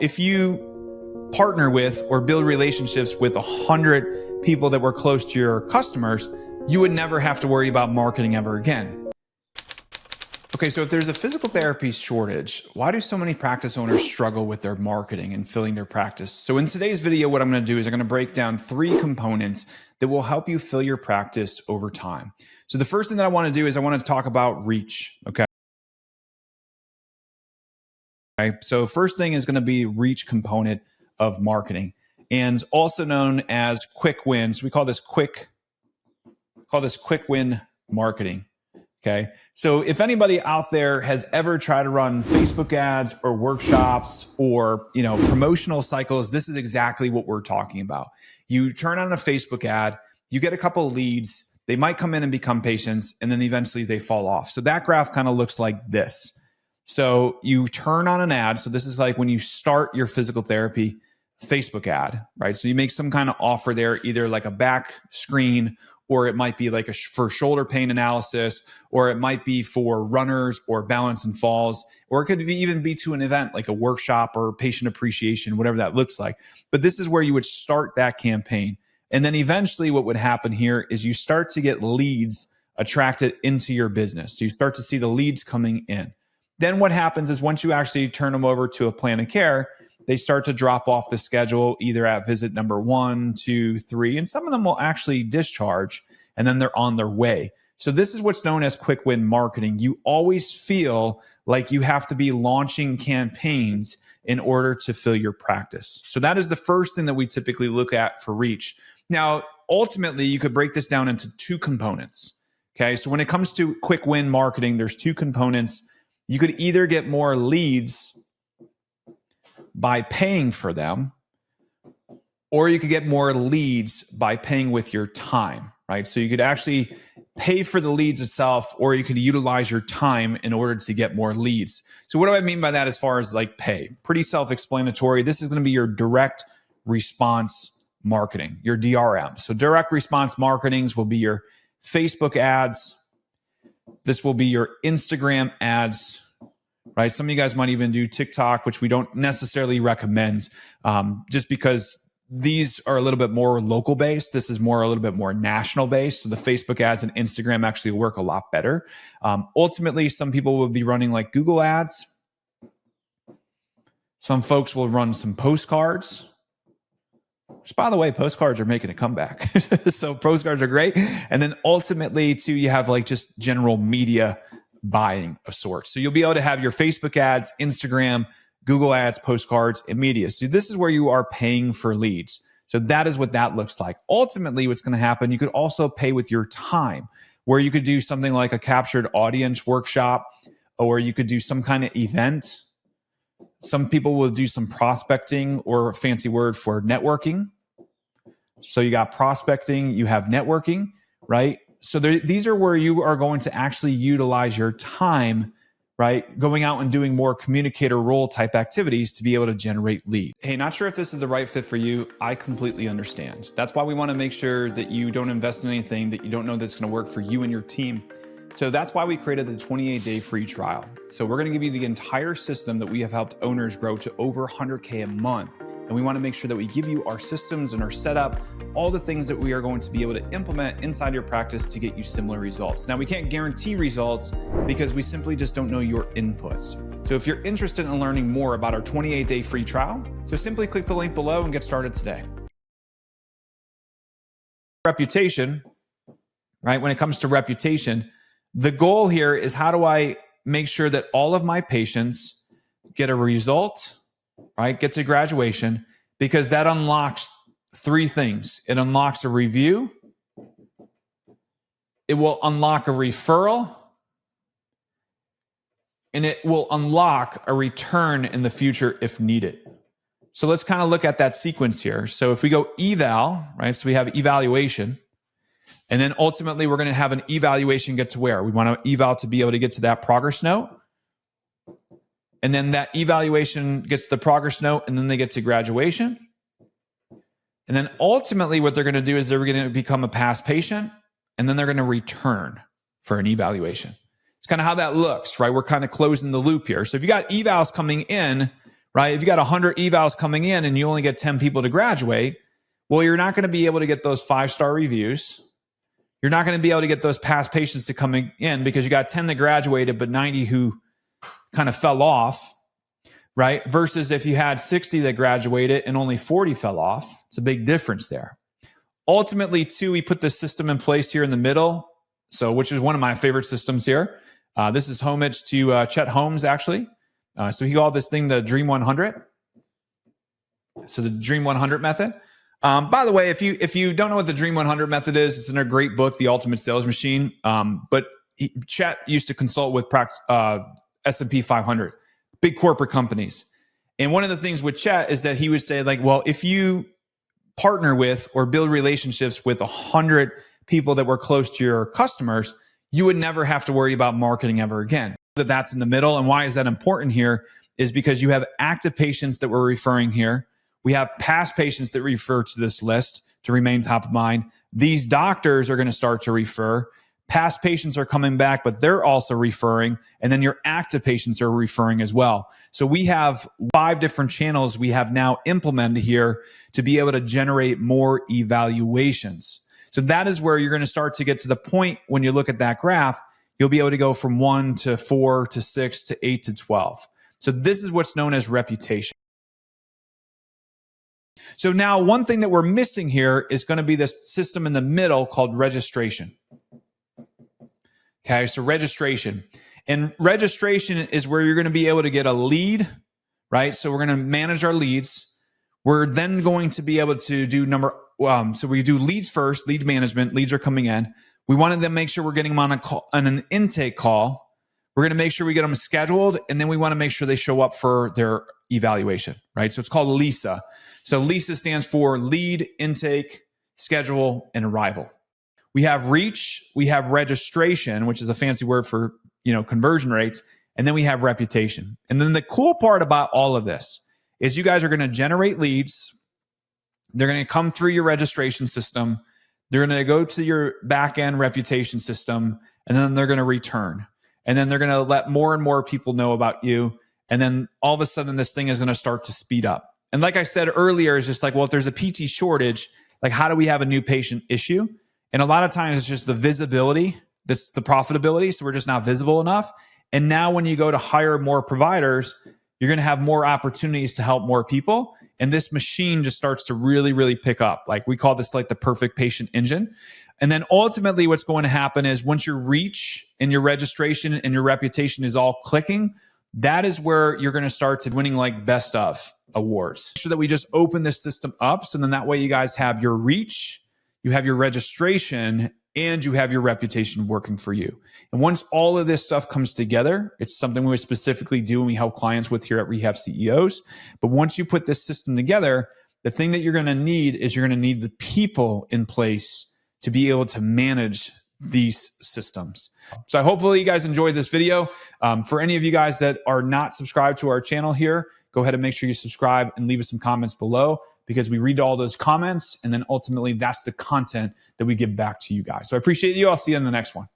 If you partner with or build relationships with 100 people that were close to your customers, you would never have to worry about marketing ever again. Okay, so if there's a physical therapy shortage, why do so many practice owners struggle with their marketing and filling their practice? So in today's video, what I'm going to do is I'm going to break down 3 components that will help you fill your practice over time. So the first thing that I want to do is I want to talk about reach, okay? So first thing is going to be reach component of marketing, and also known as quick wins. We call this quick win marketing. Okay. So if anybody out there has ever tried to run Facebook ads or workshops or, promotional cycles, this is exactly what we're talking about. You turn on a Facebook ad, you get a couple of leads, they might come in and become patients, and then eventually they fall off. So that graph kind of looks like this. So you turn on an ad. So this is like when you start your physical therapy Facebook ad, right? So you make some kind of offer there, either like a back screen, or it might be like for shoulder pain analysis, or it might be for runners or balance and falls, or it could even be to an event like a workshop or patient appreciation, whatever that looks like. But this is where you would start that campaign. And then eventually what would happen here is you start to get leads attracted into your business. So you start to see the leads coming in. Then what happens is once you actually turn them over to a plan of care, they start to drop off the schedule either at visit number 1, 2, 3, and some of them will actually discharge and then they're on their way. So this is what's known as quick win marketing. You always feel like you have to be launching campaigns in order to fill your practice. So that is the first thing that we typically look at for reach. Now, ultimately, you could break this down into 2 components. Okay, so when it comes to quick win marketing, there's 2 components. You could either get more leads by paying for them, or you could get more leads by paying with your time, right? So you could actually pay for the leads itself, or you could utilize your time in order to get more leads. So what do I mean by that as far as like pay? Pretty self-explanatory. This is going to be your direct response marketing, your DRM. So direct response marketings will be your Facebook ads. This will be your Instagram ads, right? Some of you guys might even do TikTok, which we don't necessarily recommend just because these are a little bit more local based. This is a little bit more national based. So the Facebook ads and Instagram actually work a lot better. Ultimately, some people will be running like Google ads. Some folks will run some postcards. Which, by the way, postcards are making a comeback. So postcards are great. And then ultimately, too, you have like just general media buying of sorts. So you'll be able to have your Facebook ads, Instagram, Google ads, postcards, and media. So this is where you are paying for leads. So that is what that looks like. Ultimately, what's going to happen, you could also pay with your time, where you could do something like a captured audience workshop, or you could do some kind of event. Some people will do some prospecting, or a fancy word for networking. So you got prospecting, you have networking, right? So these are where you are going to actually utilize your time, right? Going out and doing more communicator role type activities to be able to generate leads. Hey, not sure if this is the right fit for you. I completely understand. That's why we want to make sure that you don't invest in anything that you don't know that's going to work for you and your team. So that's why we created the 28-day free trial. So we're going to give you the entire system that we have helped owners grow to over 100K a month. And we want to make sure that we give you our systems and our setup, all the things that we are going to be able to implement inside your practice to get you similar results. Now, we can't guarantee results because we simply just don't know your inputs. So if you're interested in learning more about our 28-day free trial, so simply click the link below and get started today. Reputation, right? When it comes to reputation, the goal here is how do I make sure that all of my patients get a result, right? Get to graduation, because that unlocks 3 things. It unlocks a review. It will unlock a referral. And it will unlock a return in the future if needed. So let's kind of look at that sequence here. So if we go eval, right? So we have evaluation. And then ultimately, we're going to have an evaluation get to where? We want to eval to be able to get to that progress note. And then that evaluation gets the progress note, and then they get to graduation. And then ultimately, what they're going to do is they're going to become a past patient, and then they're going to return for an evaluation. It's kind of how that looks, right? We're kind of closing the loop here. So if you got evals coming in, right? If you got 100 evals coming in and you only get 10 people to graduate, well, you're not going to be able to get those 5-star reviews. You're not going to be able to get those past patients to come in because you got 10 that graduated, but 90 who kind of fell off, right? Versus if you had 60 that graduated and only 40 fell off. It's a big difference there. Ultimately, too, we put this system in place here in the middle, so which is one of my favorite systems here. This is homage to Chet Holmes, actually. So he called this thing the Dream 100. So the Dream 100 method. By the way, if you don't know what the Dream 100 method is, it's in a great book, The Ultimate Sales Machine. But Chet used to consult with S&P 500, big corporate companies. And one of the things with Chet is that he would say, like, well, if you partner with or build relationships with 100 people that were close to your customers, you would never have to worry about marketing ever again. That's in the middle. And why is that important here is because you have active patients that we're referring here. We have past patients that refer to this list to remain top of mind. These doctors are going to start to refer. Past patients are coming back, but they're also referring. And then your active patients are referring as well. So we have 5 different channels we have now implemented here to be able to generate more evaluations. So that is where you're going to start to get to the point when you look at that graph, you'll be able to go from 1 to 4 to 6 to 8 to 12. So this is what's known as reputation. So now one thing that we're missing here is going to be this system in the middle called registration. Okay, so registration. And registration is where you're going to be able to get a lead, right? So we're going to manage our leads. We're then going to be able to do so we do leads first, lead management. Leads are coming in. We want to then make sure we're getting them on an intake call. We're going to make sure we get them scheduled, and then we want to make sure they show up for their evaluation, right? So it's called LISA. So LISA stands for lead, intake, schedule, and arrival. We have reach, we have registration, which is a fancy word for, conversion rates, and then we have reputation. And then the cool part about all of this is you guys are going to generate leads. They're going to come through your registration system. They're going to go to your back-end reputation system, and then they're going to return. And then they're going to let more and more people know about you. And then all of a sudden, this thing is going to start to speed up. And like I said earlier, it's just like, well, if there's a PT shortage, like how do we have a new patient issue? And a lot of times it's just the visibility, that's the profitability. So we're just not visible enough. And now when you go to hire more providers, you're going to have more opportunities to help more people. And this machine just starts to really, really pick up. Like we call this like the perfect patient engine. And then ultimately what's going to happen is once your reach and your registration and your reputation is all clicking, that is where you're going to start to winning like best of awards. So that we just open this system up. So then that way you guys have your reach, you have your registration, and you have your reputation working for you. And once all of this stuff comes together, it's something we specifically do and we help clients with here at Rehab CEOs. But once you put this system together, the thing that you're going to need is you're going to need the people in place to be able to manage these systems. So hopefully you guys enjoyed this video. For any of you guys that are not subscribed to our channel here, go ahead and make sure you subscribe and leave us some comments below, because we read all those comments and then ultimately that's the content that we give back to you guys. So I appreciate you. I'll see you in the next one.